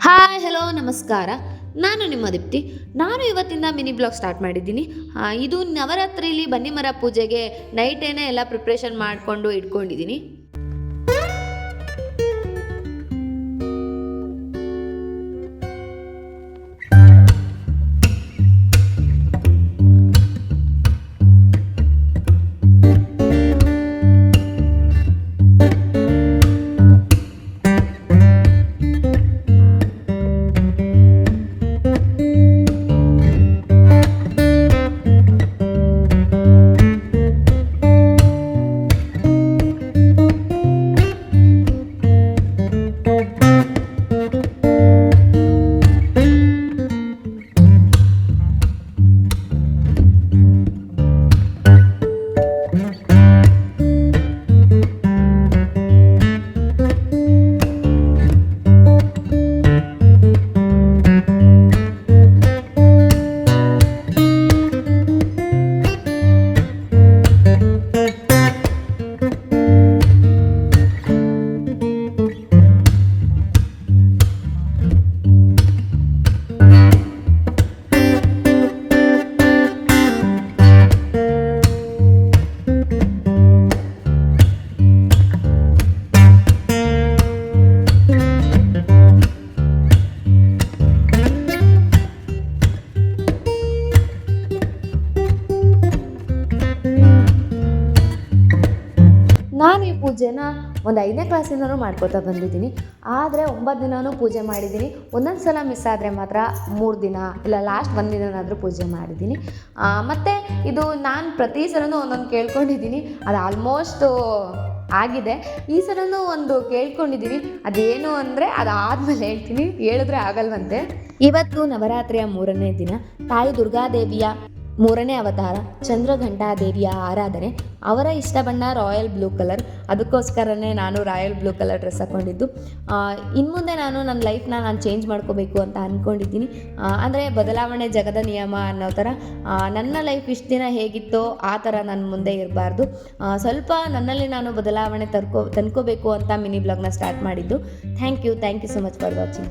Hi hello ನಮಸ್ಕಾರ. ನಾನು ನಿಮ್ಮ ದೀಪ್ತಿ. ನಾನು ಇವತ್ತಿಂದ ಮಿನಿ ಬ್ಲಾಗ್ ಸ್ಟಾರ್ಟ್ ಮಾಡಿದ್ದೀನಿ. ಇದು ನವರಾತ್ರಿಲಿ ಬನ್ನಿಮರ ಪೂಜೆಗೆ ನೈಟೇನೆ ಎಲ್ಲ ಪ್ರಿಪ್ರೇಷನ್ ಮಾಡಿಕೊಂಡು ಇಟ್ಕೊಂಡಿದ್ದೀನಿ. ನಾನು ಈ ಪೂಜೆನ ಒಂದು 5ನೇ ಕ್ಲಾಸಿಂದನೂ ಮಾಡ್ಕೋತಾ ಬಂದಿದ್ದೀನಿ. ಆದರೆ 9 ದಿನವೂ ಪೂಜೆ ಮಾಡಿದ್ದೀನಿ. ಒಂದೊಂದು ಸಲ ಮಿಸ್ ಆದರೆ ಮಾತ್ರ 3 ದಿನ ಇಲ್ಲ ಲಾಸ್ಟ್ 1 ದಿನನಾದರೂ ಪೂಜೆ ಮಾಡಿದ್ದೀನಿ. ಮತ್ತು ಇದು ನಾನು ಪ್ರತಿ ಸಲನೂ ಒಂದೊಂದು ಕೇಳ್ಕೊಂಡಿದ್ದೀನಿ. ಅದು ಆಲ್ಮೋಸ್ಟು ಆಗಿದೆ. ಈ ಸಲನೂ ಒಂದು ಕೇಳ್ಕೊಂಡಿದ್ದೀನಿ. ಅದೇನು ಅಂದರೆ ಅದಾದಮೇಲೆ ಹೇಳ್ತೀನಿ, ಹೇಳಿದ್ರೆ ಆಗಲ್ವಂತೆ. ಇವತ್ತು ನವರಾತ್ರಿಯ 3ನೇ ದಿನ. ತಾಯಿ ದುರ್ಗಾದೇವಿಯ 3ನೇ ಅವತಾರ ಚಂದ್ರಘಂಟಾದೇವಿಯ ಆರಾಧನೆ. ಅವರ ಇಷ್ಟ ಬಣ್ಣ ರಾಯಲ್ ಬ್ಲೂ ಕಲರ್, ಅದಕ್ಕೋಸ್ಕರನೇ ನಾನು ರಾಯಲ್ ಬ್ಲೂ ಕಲರ್ ಡ್ರೆಸ್ ಹಾಕ್ಕೊಂಡಿದ್ದು. ಇನ್ನು ಮುಂದೆ ನಾನು ನನ್ನ ಲೈಫ್ನ ಚೇಂಜ್ ಮಾಡ್ಕೋಬೇಕು ಅಂತ ಅಂದ್ಕೊಂಡಿದ್ದೀನಿ. ಅಂದರೆ ಬದಲಾವಣೆ ಜಗದ ನಿಯಮ ಅನ್ನೋ ಥರ ನನ್ನ ಲೈಫ್ ಇಷ್ಟು ದಿನ ಹೇಗಿತ್ತೋ ಆ ಥರ ನನ್ನ ಮುಂದೆ ಇರಬಾರ್ದು. ಸ್ವಲ್ಪ ನನ್ನಲ್ಲಿ ನಾನು ಬದಲಾವಣೆ ತಂದ್ಕೋಬೇಕು ಅಂತ ಮಿನಿ ಬ್ಲಾಗ್ನ ಸ್ಟಾರ್ಟ್ ಮಾಡಿದ್ದು. Thank you so much for watching.